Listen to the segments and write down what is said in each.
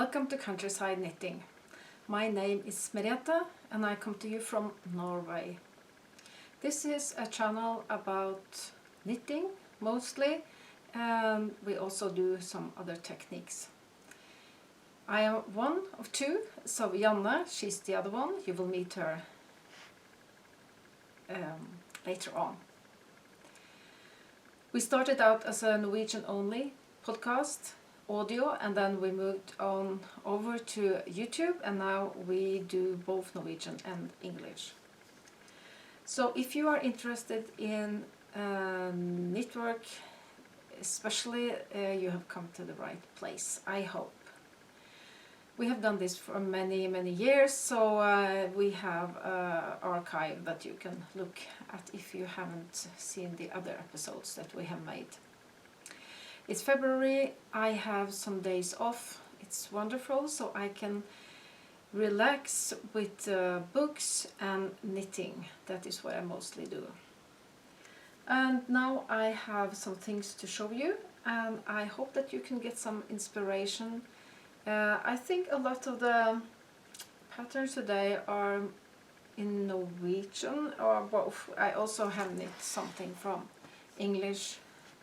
Welcome to Countryside Knitting. My name is Merete and I come to you from Norway. This is a channel about knitting mostly, and we also do some other techniques. I am one of two, so Janne, she's the other one. You will meet her later on. We started out as a Norwegian only podcast audio, and then we moved on over to YouTube, and now we do both Norwegian and English. So if you are interested in knitwork especially, you have come to the right place, I hope. We have done this for many years, so we have an archive that you can look at if you haven't seen the other episodes that we have made. It's February, I have some days off. It's wonderful, so I can relax with books and knitting. That is what I mostly do. And now I have some things to show you, and I hope that you can get some inspiration. I think a lot of the patterns today are in Norwegian or both. I also have knit something from English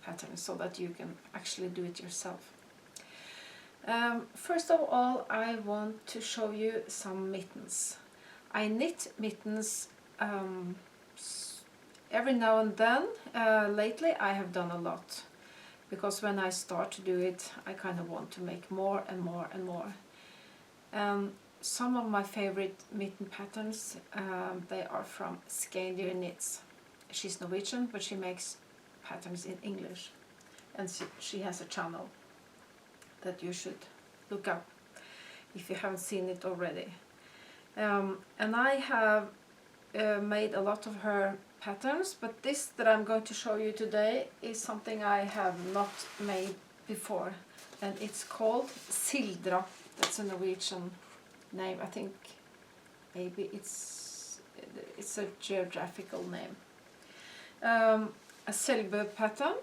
patterns so that you can actually do it yourself. First of all, I want to show you some mittens. I knit mittens every now and then. Lately I have done a lot, because when I start to do it I kind of want to make more and more and more. Some of my favorite mitten patterns, they are from Skeindeer knits. She's Norwegian, but she makes patterns in English, and she has a channel that you should look up if you haven't seen it already. And I have made a lot of her patterns, but this that I'm going to show you today is something I have not made before, and it's called Sildra. That's a Norwegian name. I think maybe it's a geographical name. A Sildra pattern,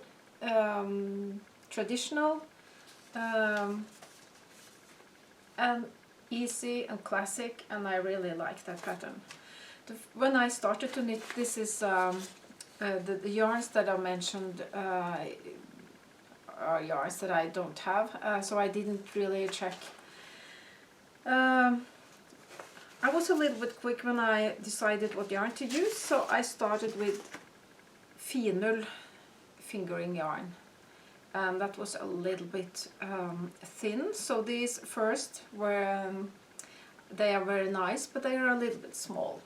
traditional and easy and classic, and I really like that pattern. When I started to knit, this is the yarns that I mentioned are yarns that I don't have, so I didn't really check. I was a little bit quick when I decided what yarn to use, so I started with finull fingering yarn, and that was a little bit thin. So these first were they are very nice, but they are a little bit small.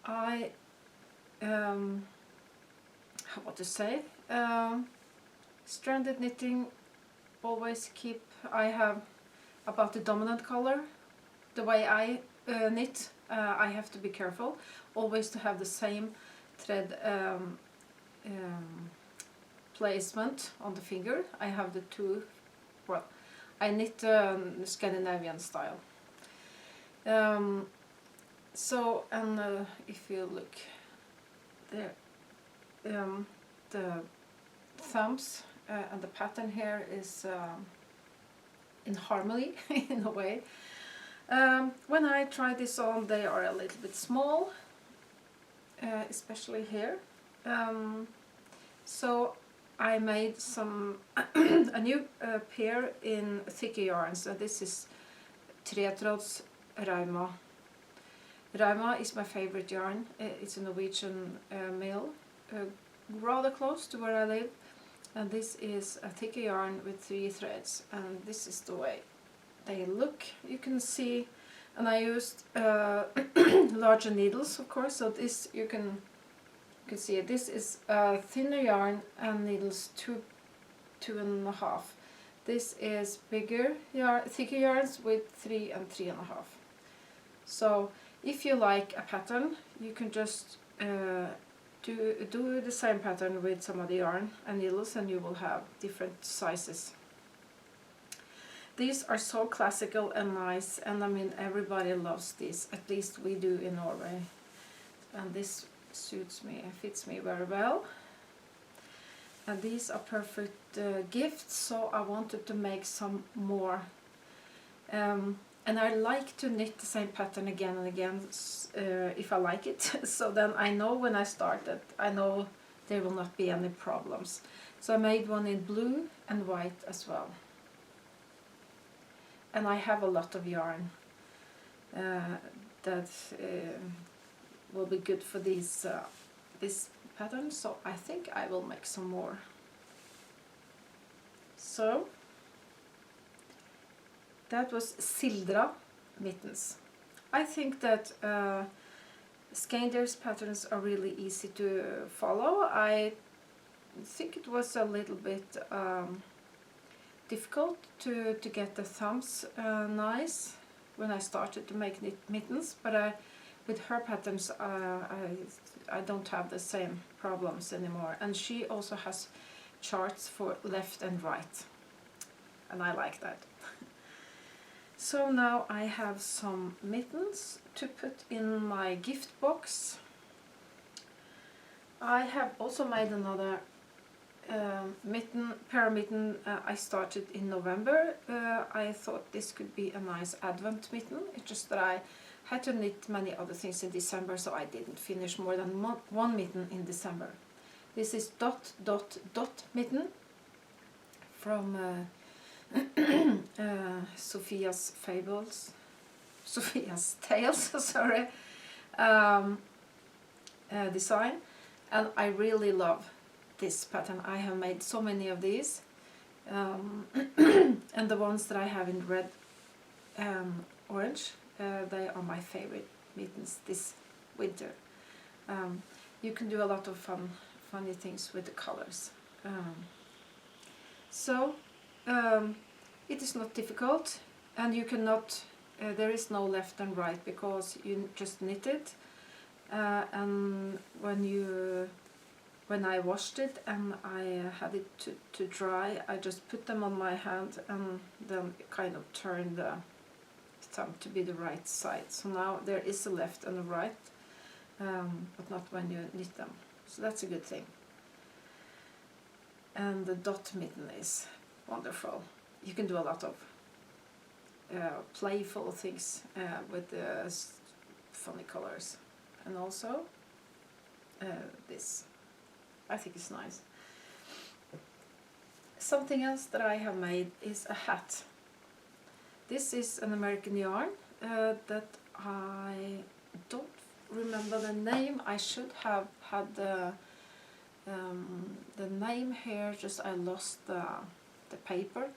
I what to say, stranded knitting always keep, I have about the dominant color, the way I knit, I have to be careful always to have the same thread placement on the finger. I have the two, well, I knit Scandinavian style. So, and if you look there, the thumbs and the pattern here is in harmony in a way. When I try this on, they are a little bit small, especially here. So I made some a new pair in thicker yarns. This is Tretråds Rauma. Rauma is my favorite yarn. It's a Norwegian mill, rather close to where I live. And this is a thicker yarn with 3 threads, and this is the way they look. You can see, and I used larger needles, of course. So this you can see it. This is thinner yarn and needles 2.5. This is bigger yarn, thicker yarns with 3 and 3.5. So if you like a pattern, you can just do the same pattern with some of the yarn and needles, and you will have different sizes. These are so classical and nice, and I mean everybody loves these, at least we do in Norway. And this suits me and fits me very well. and these are perfect gifts, so I wanted to make some more. And I like to knit the same pattern again and again if I like it. So then I know when I start that I know there will not be any problems. So I made one in blue and white as well. And I have a lot of yarn that will be good for this pattern, so I think I will make some more. So that was Sildra mittens. I think that Skeindeer's patterns are really easy to follow. I think it was a little bit difficult to get the thumbs nice when I started to make mittens, but with her patterns I don't have the same problems anymore. And she also has charts for left and right, and I like that. So now I have some mittens to put in my gift box. I have also made another pair of mitten I started in November. I thought this could be a nice advent mitten. It's just that I had to knit many other things in December, so I didn't finish more than one mitten in December. This is dot dot dot mitten from Sophia's Tales, sorry, design, and I really love this pattern. I have made so many of these, and the ones that I have in red and orange, they are my favorite mittens this winter. You can do a lot of funny things with the colors. It is not difficult, and you cannot, there is no left and right because you just knit it, and when I washed it and I had it to dry, I just put them on my hand and then kind of turned the thumb to be the right side. So now there is a left and a right, but not when you knit them. So that's a good thing. And the dot mitten is wonderful. You can do a lot of playful things with the funny colors. And also this, I think it's nice. Something else that I have made is a hat. This is an American yarn that I don't remember the name. I should have had the name here, just I lost the paper.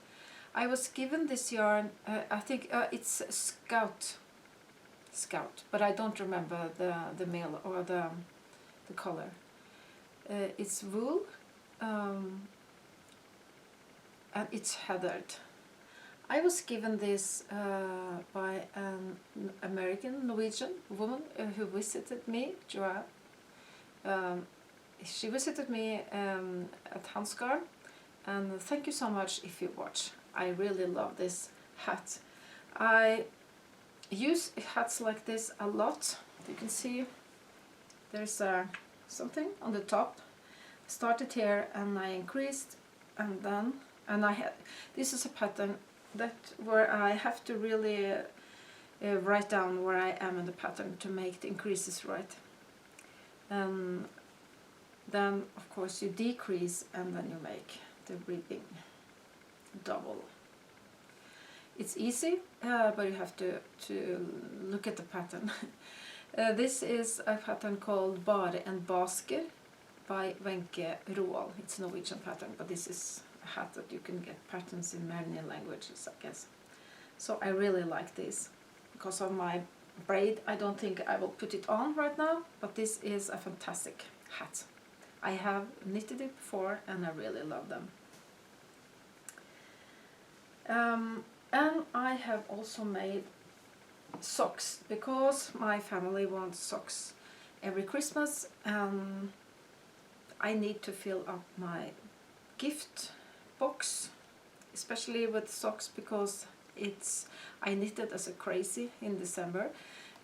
I was given this yarn, I think it's Scout, but I don't remember the mill or the color. It's wool, and it's heathered. I was given this by an Norwegian woman who visited me, Joanne. She visited me at Hansgarn, and thank you so much if you watch. I really love this hat. I use hats like this a lot. You can see there's something on the top. I started here and I increased, and then I had, this is a pattern that where I have to really write down where I am in the pattern to make the increases right. Then of course you decrease and then you make the ribbing double. It's easy, but you have to look at the pattern. This is a pattern called Bare en basker by Wenche Roald. It's a Norwegian pattern, but this is a hat that you can get patterns in many languages, I guess. So I really like this. Because of my braid, I don't think I will put it on right now, but this is a fantastic hat. I have knitted it before and I really love them. And I have also made socks, because my family wants socks every Christmas, and I need to fill up my gift box, especially with socks, because I knitted as a crazy in December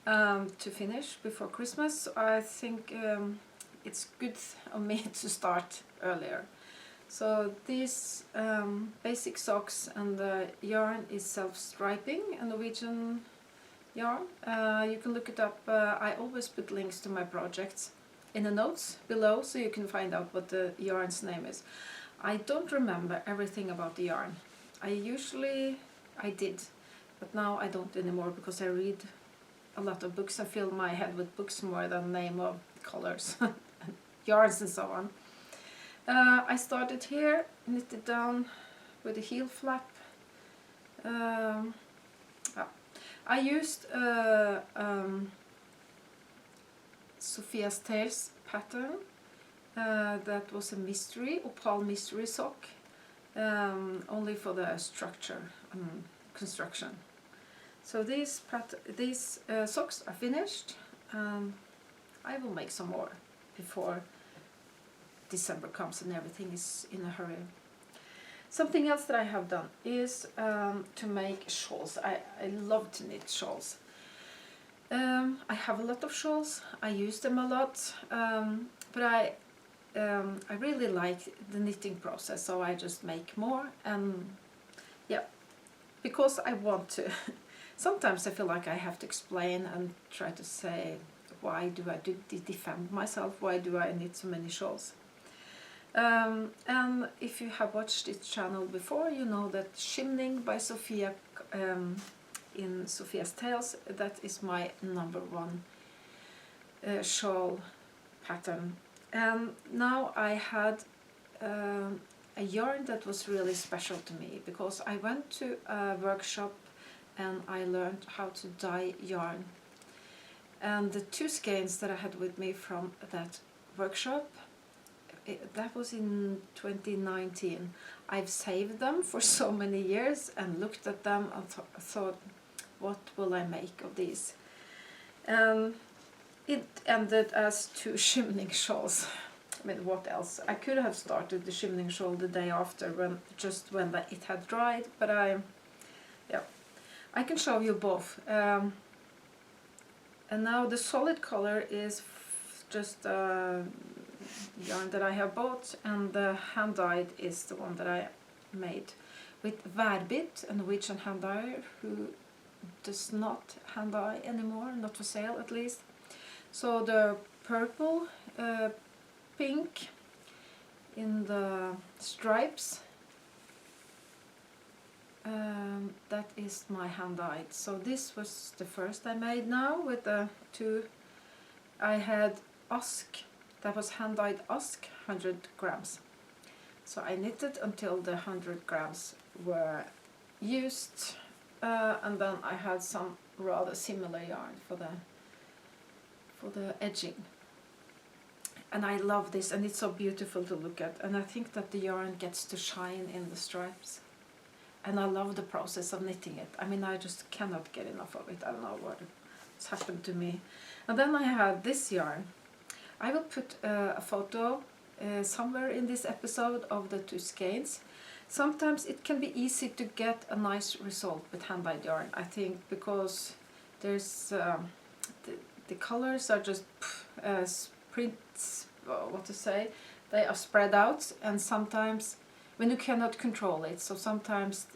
to finish before Christmas. So I think it's good of me to start earlier. So these basic socks, and the yarn is self-striping, a Norwegian yarn. You can look it up. I always put links to my projects in the notes below, so you can find out what the yarn's name is. I don't remember everything about the yarn. I did, but now I don't anymore because I read a lot of books and fill my head with books more than name of colors, yarns and so on. I started here, knitted down with a heel flap. I used Sophia's Tales pattern. That was a mystery, opal mystery sock, only for the structure construction. So these socks are finished. I will make some more before December comes and everything is in a hurry. Something else that I have done is to make shawls. I love to knit shawls. I have a lot of shawls. I use them a lot, but I really like the knitting process, so I just make more, and yeah, because I want to. Sometimes I feel like I have to explain and try to say, why do I defend myself? Why do I knit so many shawls? And if you have watched this channel before, you know that Shimning by Sophia in Sophia's Tales, that is my #1 shawl pattern. And now I had a yarn that was really special to me, because I went to a workshop and I learned how to dye yarn. And the 2 skeins that I had with me from that workshop, that was in 2019. I've saved them for so many years and looked at them and thought, what will I make of these? It ended as 2 shimning shawls. I mean, what else? I could have started the shimning shawl the day after, when it had dried, but I can show you both. And now the solid color is just yarn that I have bought, and the hand dyed is the one that I made with Værbit, a Norwegian hand dyer who does not hand dye anymore, not for sale at least. So the purple, pink in the stripes, that is my hand dyed. So this was the first I made now with the 2. I had Ask, that was hand dyed Ask, 100 grams. So I knitted until the 100 grams were used, and then I had some rather similar yarn for the edging. And I love this, and it's so beautiful to look at, and I think that the yarn gets to shine in the stripes. And I love the process of knitting it. I mean, I just cannot get enough of it. I don't know what's happened to me. And then I had this yarn. I will put a photo somewhere in this episode of the 2 skeins. Sometimes it can be easy to get a nice result with hand-dyed yarn, I think, because there's the colors are just prints, what to say, they are spread out, and sometimes when you cannot control it, so sometimes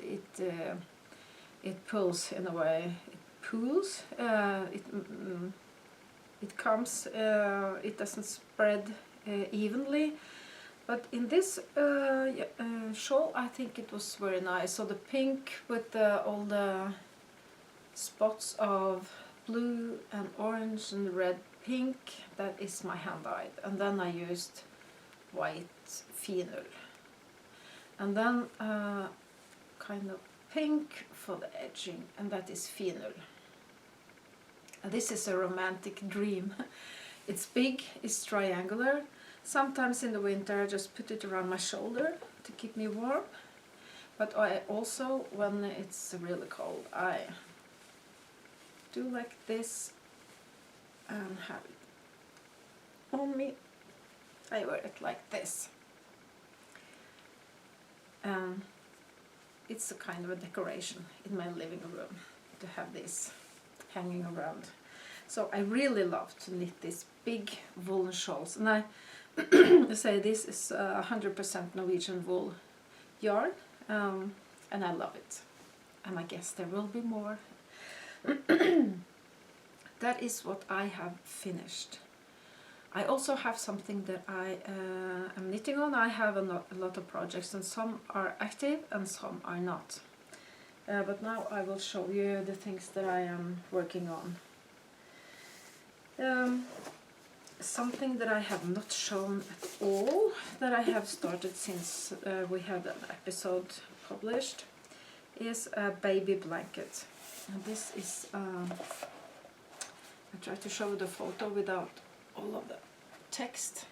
it pulls in a way, it comes, it doesn't spread evenly. But in this shawl, I think it was very nice. So the pink with all the spots of blue and orange and red, pink, that is my hand dyed. And then I used white phenol. And then kind of pink for the edging, and that is phenol. And this is a romantic dream. It's big, it's triangular. Sometimes in the winter I just put it around my shoulder to keep me warm. But I also, when it's really cold, I do like this and have it on me. I wear it like this. It's a kind of a decoration in my living room to have this hanging around. So I really love to knit these big woolen shawls, and say this is 100% Norwegian wool yarn, and I love it. And I guess there will be more. That is what I have finished. I also have something that I am knitting on. I have a lot of projects, and some are active and some are not. But now I will show you the things that I am working on. Something that I have not shown at all, that I have started since we had an episode published, is a baby blanket. And this is, I try to show the photo without all of the text.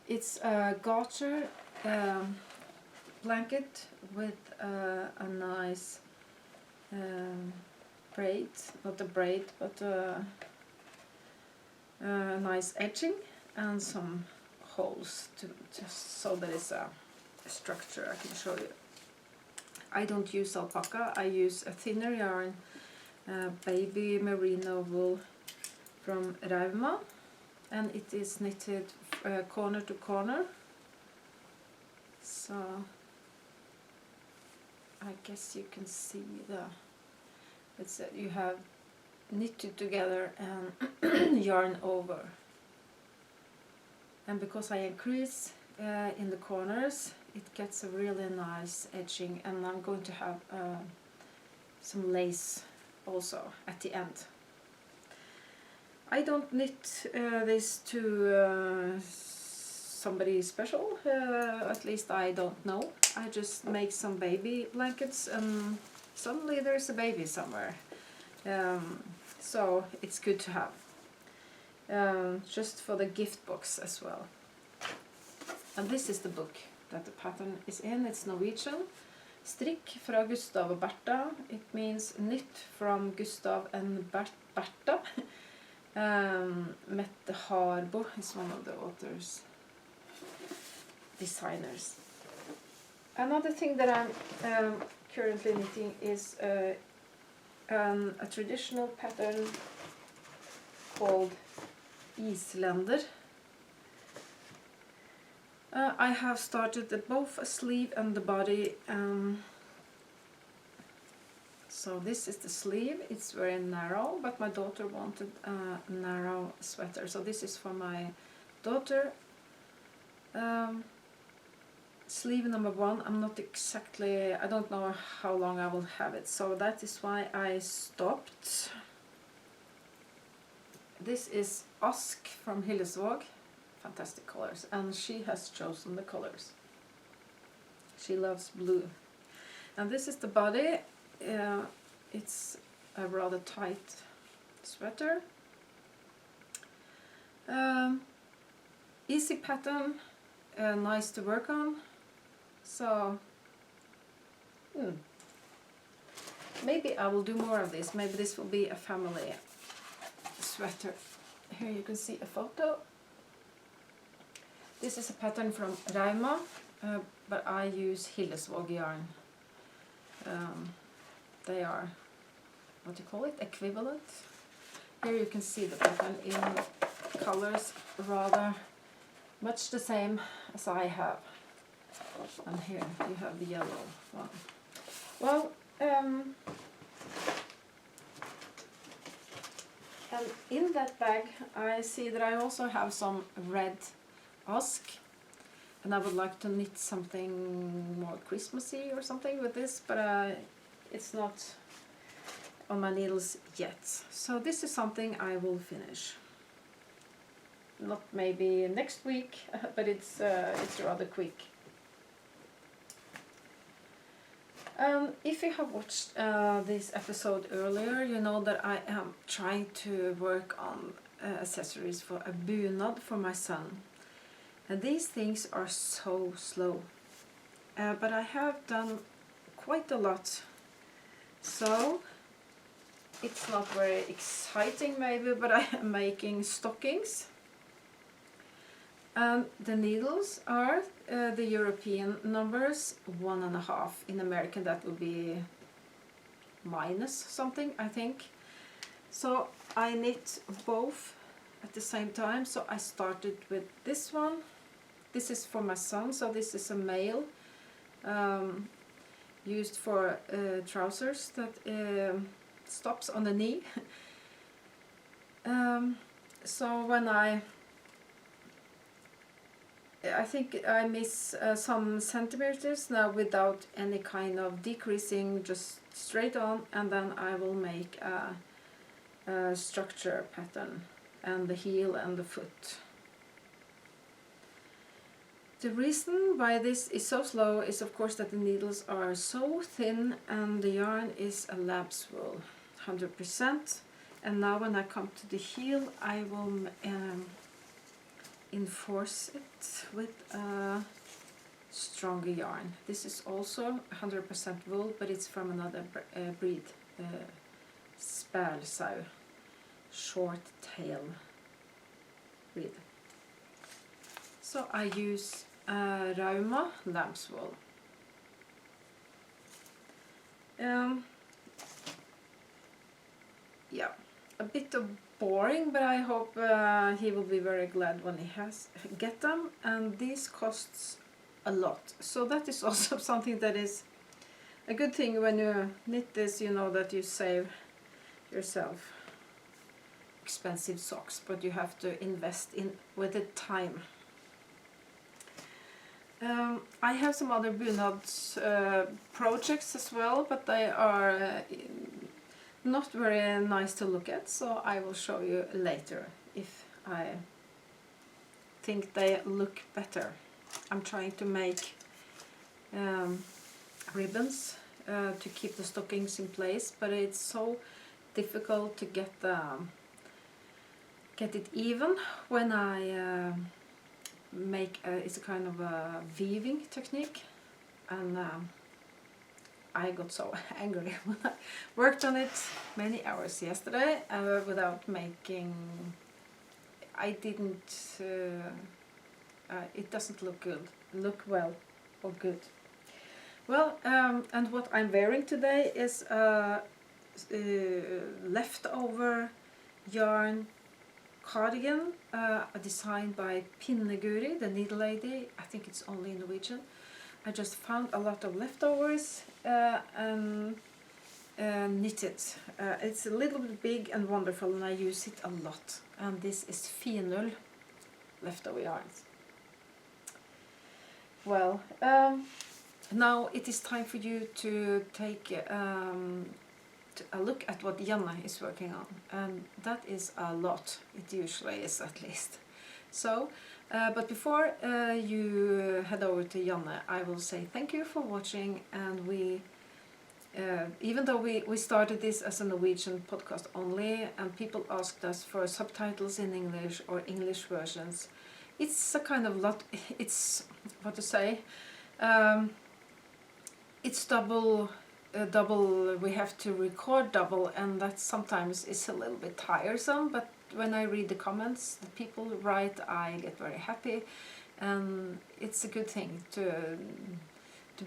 It's a garter blanket with a nice braid, not a braid, but a nice edging and some holes to just so that it's a structure. I can show you. I don't use alpaca, I use a thinner yarn, baby merino wool from Rauma, and it is knitted corner to corner. So I guess you can see it's you have knitted together and yarn over. And because I increase in the corners, it gets a really nice edging, and I'm going to have some lace also at the end. I don't knit this to somebody special, at least I don't know. I just make some baby blankets, and suddenly there's a baby somewhere. So it's good to have, just for the gift box as well. And this is the book that the pattern is in. It's Norwegian. Strikk fra Gustav og Bertha. It means knit from Gustav and Bertha. Mette Harbo is one of the authors, designers. Another thing that I'm currently knitting is a traditional pattern called Islander. I have started both a sleeve and the body. So this is the sleeve. It's very narrow, but my daughter wanted a narrow sweater. So this is for my daughter. Sleeve number 1. I'm not exactly, I don't know how long I will have it. So that is why I stopped. This is Ask from Hillesvåg. Fantastic colors, and she has chosen the colors. She loves blue. And this is the body. It's a rather tight sweater. Easy pattern, nice to work on. So maybe I will do more of this. Maybe this will be a family sweater. Here you can see a photo. This is a pattern from Rauma, but I use Hillesvåg yarn. They are, what do you call it, equivalent. Here you can see the pattern in colors rather much the same as I have. And here you have the yellow one. Well, and in that bag I see that I also have some red Ask, and I would like to knit something more Christmassy or something with this, but it's not on my needles yet. So this is something I will finish. Not maybe next week, but it's rather quick. If you have watched this episode earlier, you know that I am trying to work on accessories for a bunad for my son. And these things are so slow, but I have done quite a lot, so it's not very exciting maybe, but I am making stockings. And the needles are the European numbers 1.5. In American that would be minus something, I think. So I knit both at the same time. So I started with this one. This is for my son, so this is a male used for trousers that stops on the knee. So when I think I miss some centimeters now without any kind of decreasing, just straight on, and then I will make a structure pattern and the heel and the foot. The reason why this is so slow is of course that the needles are so thin and the yarn is a lamb's wool, 100%. And now when I come to the heel, I will enforce it with a stronger yarn. This is also 100% wool, but it's from another breed, Spälsau, short tail breed. So I use Rauma lamb's wool. Yeah, a bit of boring, but I hope he will be very glad when he get them. And these costs a lot, so that is also something that is a good thing when you knit this. You know that you save yourself expensive socks, but you have to invest in with the time. I have some other bunad projects as well, but they are not very nice to look at, so I will show you later if I think they look better. I'm trying to make ribbons to keep the stockings in place, but it's so difficult to get it even when I make it's a kind of a weaving technique, and I got so angry when I worked on it many hours yesterday without making. I didn't. It doesn't look well or good. Well, and what I'm wearing today is leftover yarn cardigan, designed by Pinneguri, the needle lady. I think it's only in Norwegian. I just found a lot of leftovers and knitted. It's a little bit big and wonderful, and I use it a lot. And this is Finull leftover yarns. Well, now it is time for you to take a look at what Janne is working on, and that is a lot. It usually is, at least. So, but before you head over to Janne, I will say thank you for watching. And we, even though we started this as a Norwegian podcast only, and people asked us for subtitles in English or English versions, it's a kind of lot. It's what to say. It's double. We have to record double, and that sometimes is a little bit tiresome, but when I read the comments that people write, I get very happy, and it's a good thing to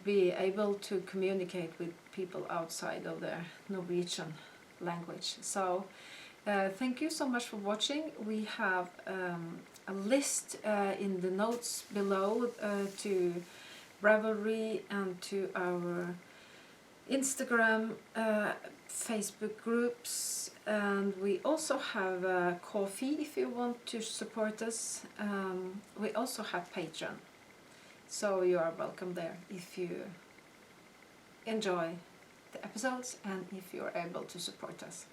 be able to communicate with people outside of their Norwegian language. So thank you so much for watching. We have a list in the notes below to Ravelry and to our Instagram, Facebook groups, and we also have coffee if you want to support us. We also have Patreon, so you are welcome there if you enjoy the episodes and if you are able to support us.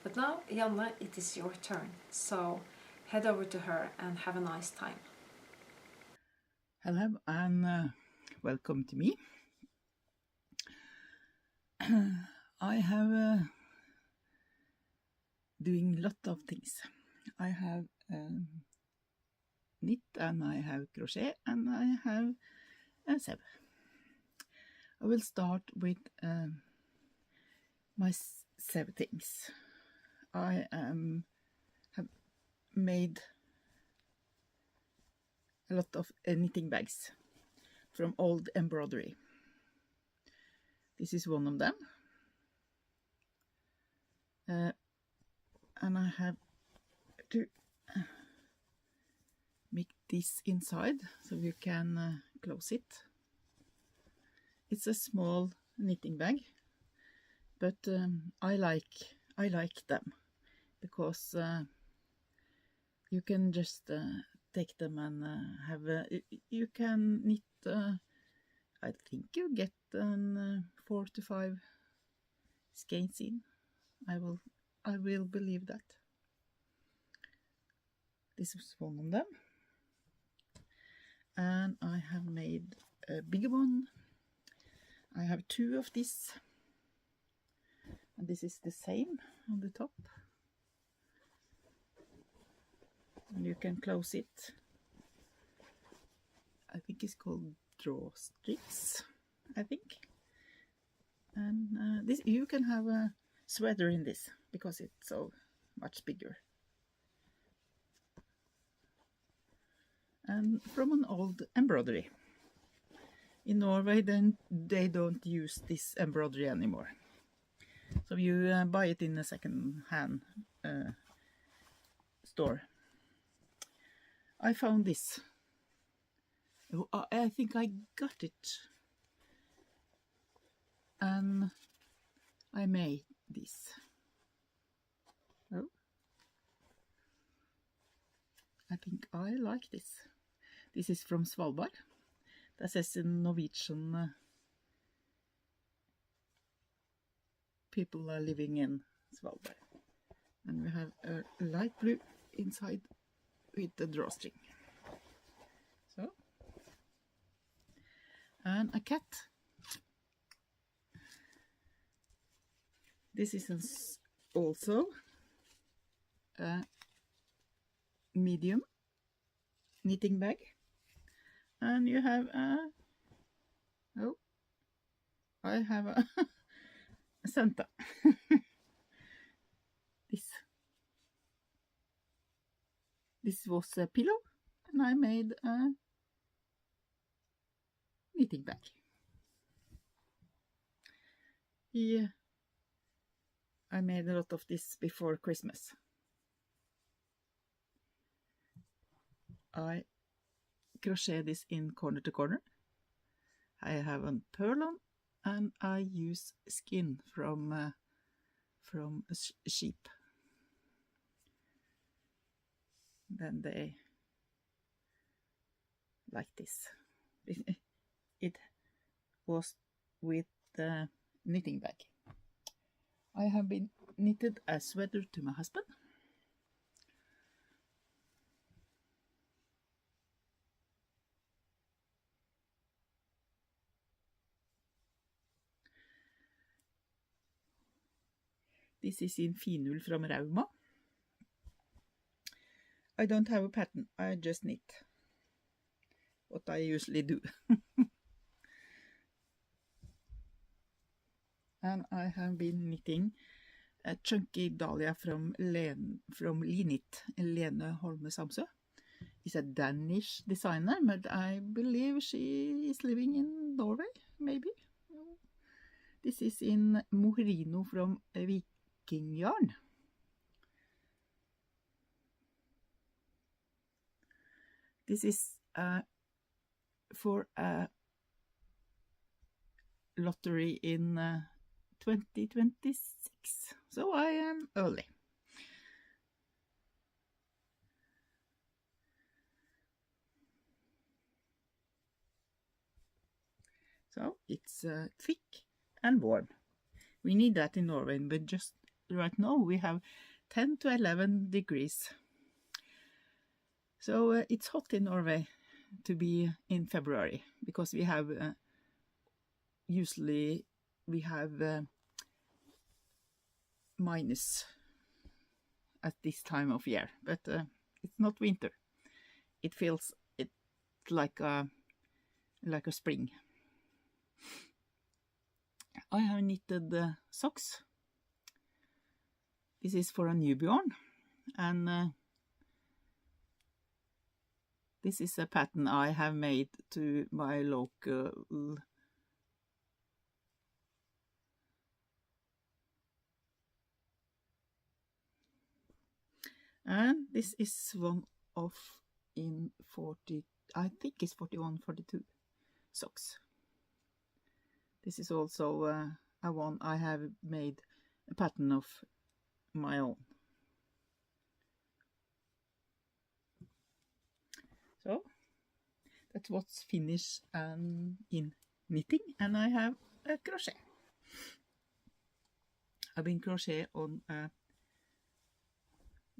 But now, Janne, it is your turn, so head over to her and have a nice time. Hello and welcome to me. I have doing lot of things. I have knit, and I have crochet, and I have sew. I will start with my sew things. I have made a lot of knitting bags from old embroidery. This is one of them. And I have to make this inside so you can close it. It's a small knitting bag, but I like them because you can just take them and you can knit. I think you get 4 to 5 skeins in. I will believe that. This is one of them, and I have made a bigger one. I have 2 of this, and this is the same on the top, and you can close it. I think it's called drawstrings, I think. And this, you can have a sweater in this because it's so much bigger. And from an old embroidery. In Norway, then they don't use this embroidery anymore. So you buy it in a second-hand store. I found this. I think I got it. And I made this. Oh. I think I like this. This is from Svalbard. That says in Norwegian people are living in Svalbard. And we have a light blue inside with the drawstring. So. And a cat. This is also a medium knitting bag, and you have I have a Santa. This was a pillow, and I made a knitting bag. Yeah. I made a lot of this before Christmas. I crochet this in corner to corner. I have a purlin, and I use skin from sheep. Then they like this. It was with the knitting bag. I have been knitted a sweater to my husband. This is in finull from Rauma. I don't have a pattern, I just knit. What I usually do. And I have been knitting a chunky dahlia from Linit, Lene Holme Samsø. Is a Danish designer, but I believe she is living in Norway, maybe. This is in Moherino from Viking Yarn. This is for a lottery in 2026, so I am early. So it's thick and warm. We need that in Norway, but just right now we have 10 to 11 degrees. So it's hot in Norway to be in February, because we have usually we have minus at this time of year, but it's not winter. It feels like a spring. I have knitted socks. This is for a newborn, and this is a pattern I have made to my local and this is one of in 40, I think it's 41, 42 socks. This is also a one I have made a pattern of my own. So that's what's finished in knitting, and I have a crochet. I've been crochet on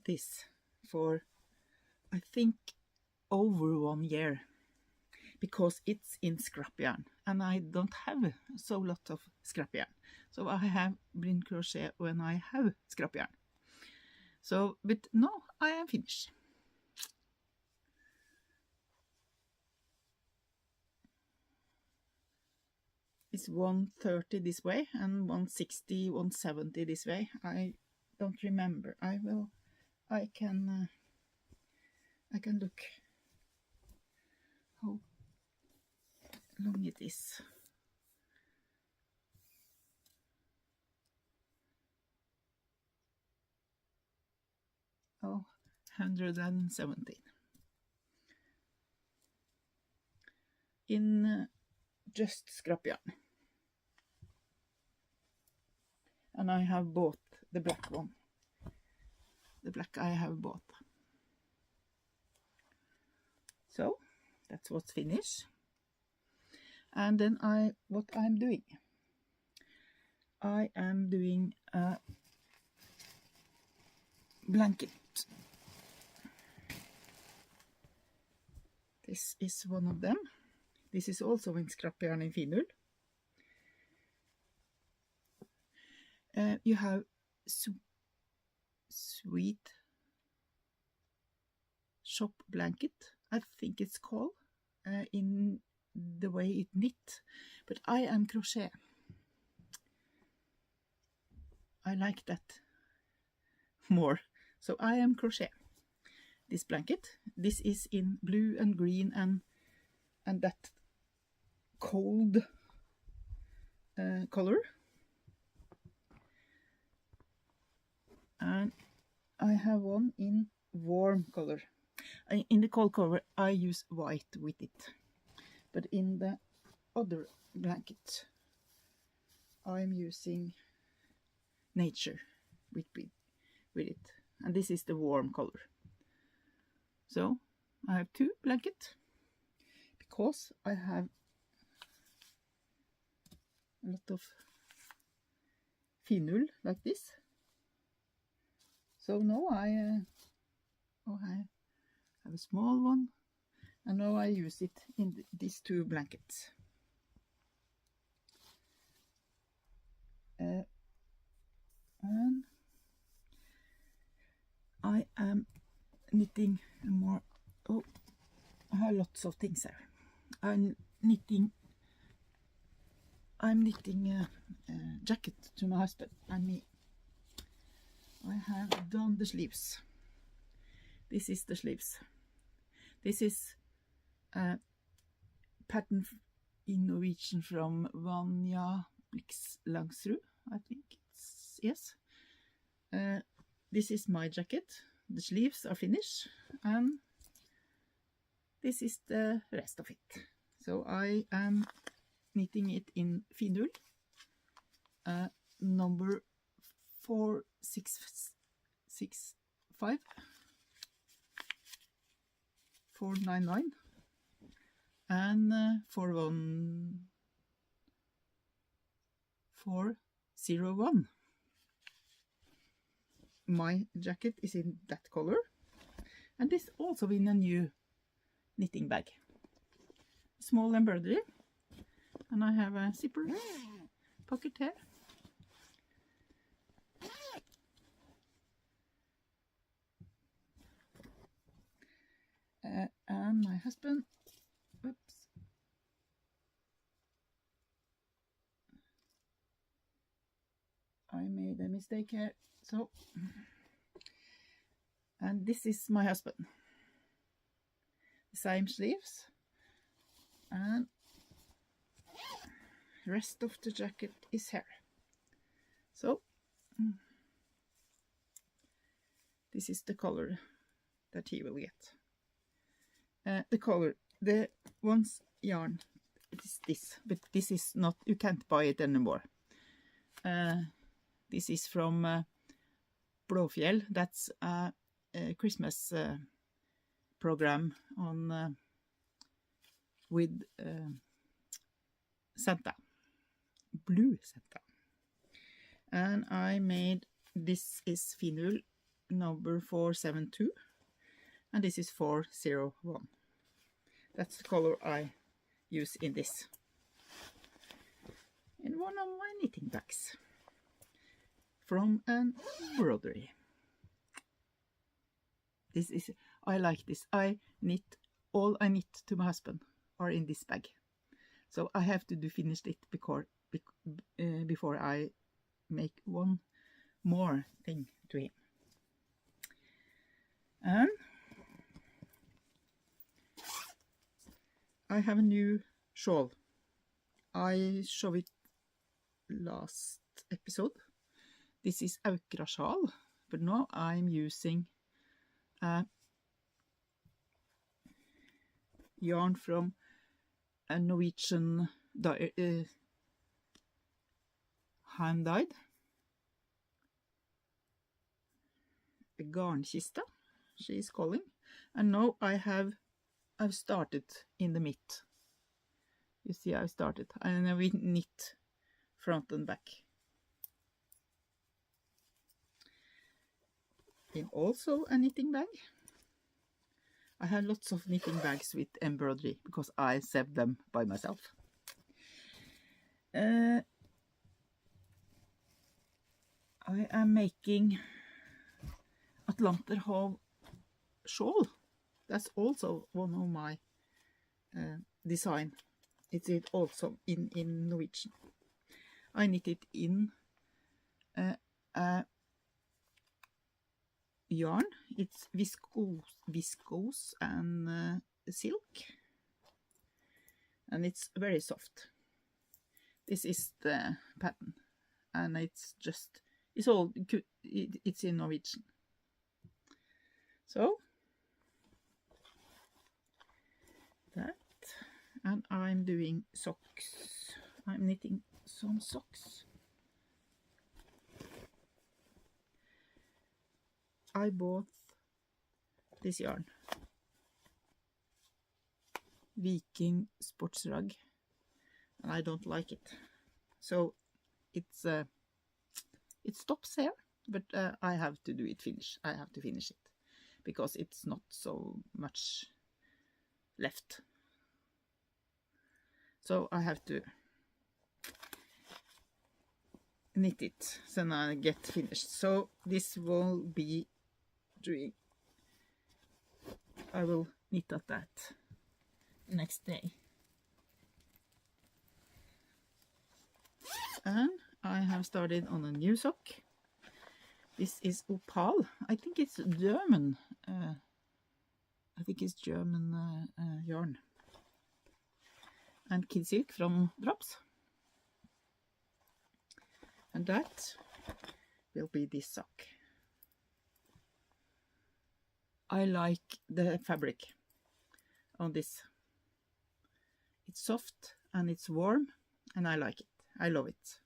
this for I think over 1 year, because it's in scrap yarn and I don't have so lot of scrap yarn, so I have been crochet when I have scrap yarn. So but now I am finished. It's 130 this way and 160, 170 this way. I don't remember. I can look how long it is. Oh, 117 in just scrap yarn. And I have bought the black one. The black I have bought. So that's what's finished. And then what I'm doing. I am doing a blanket. This is one of them. This is also in scrap yarn in Finull. You have sweet shop blanket, I think it's called, in the way it knit, but I am crochet. I like that more, so I am crochet this blanket. This is in blue and green and that cold color, and I have one in warm color. In the cold color I use white with it, but in the other blanket I'm using nature with it, and this is the warm color. So I have 2 blankets because I have a lot of Finull like this. So now I have a small one, and now I use it in these 2 blankets. And I am knitting more. Oh, I have lots of things here. I'm knitting a jacket to my husband and me. I have done the sleeves. This is the sleeves. This is a pattern in Norwegian from Vanja Langsrud, I think it's, yes. This is my jacket. The sleeves are finished, and this is the rest of it. So I am knitting it in Finull, number 4665 499 and 41401. My jacket is in that color, and this also in a new knitting bag. Small embroidery, and I have a zipper pocket here. And my husband, oops, I made a mistake here. So, and this is my husband. The same sleeves, and the rest of the jacket is here. So, this is the color that he will get. the color, the one's yarn, it is this, but this is not, you can't buy it anymore. This is from Blåfjell. That's a Christmas program on with Santa, blue Santa. And I made, this is Finul number 472, and this is 401. That's the color I use in this, in one of my knitting bags from an embroidery. This is, I like this. I knit, all I knit to my husband are in this bag, so I have to finish it before I make one more thing to him. And I have a new shawl. I showed it last episode. This is Aukra shawl, but now I'm using yarn from a Norwegian hand-dyed, a garnkista, she is calling. And now I've started in the mitt. You see, I've started, and we knit front and back. In also a knitting bag. I have lots of knitting bags with embroidery because I saved them by myself. I am making Atlanterhav shawl. That's also one of my design. It's also in Norwegian. I knit it in yarn. It's viscose and silk, and it's very soft. This is the pattern, and it's in Norwegian. So that, and I'm doing socks. I'm knitting some socks. I bought this yarn, Viking Sportsrag, and I don't like it, so it stops here. But I have to do it finish. I have to finish it because it's not so much left. So I have to knit it so now I get finished. So this will be doing, I will knit at that next day. And I have started on a new sock. This is Opal. I think it's German. Yarn. And kid silk from Drops. And that will be this sock. I like the fabric on this. It's soft and it's warm, and I like it. I love it.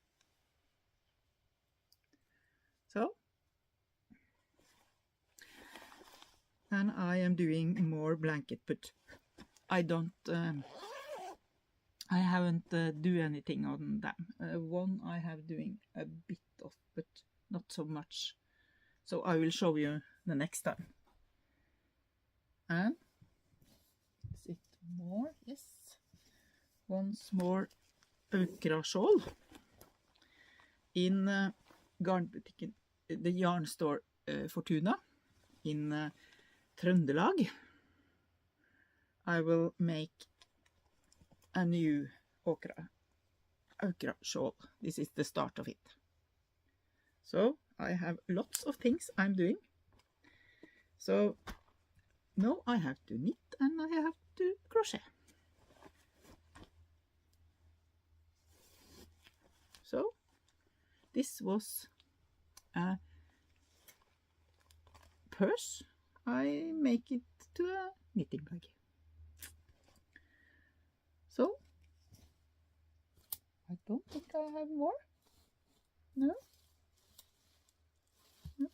So, and I am doing more blanket, but I don't. I haven't do anything on them. One I have doing a bit of, but not so much. So I will show you the next time. And is it more? Yes. Once more Aukra shawl in garnbutikken, the yarn store Fortuna in Trøndelag. I will make a new Aukra shawl. This is the start of it. So I have lots of things I'm doing. So now I have to knit and I have to crochet. So this was a purse. I make it to a knitting bag. I have more? No? No.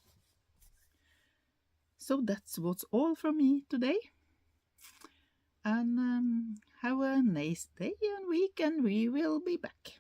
So that's what's all from me today. And have a nice day and week, and we will be back.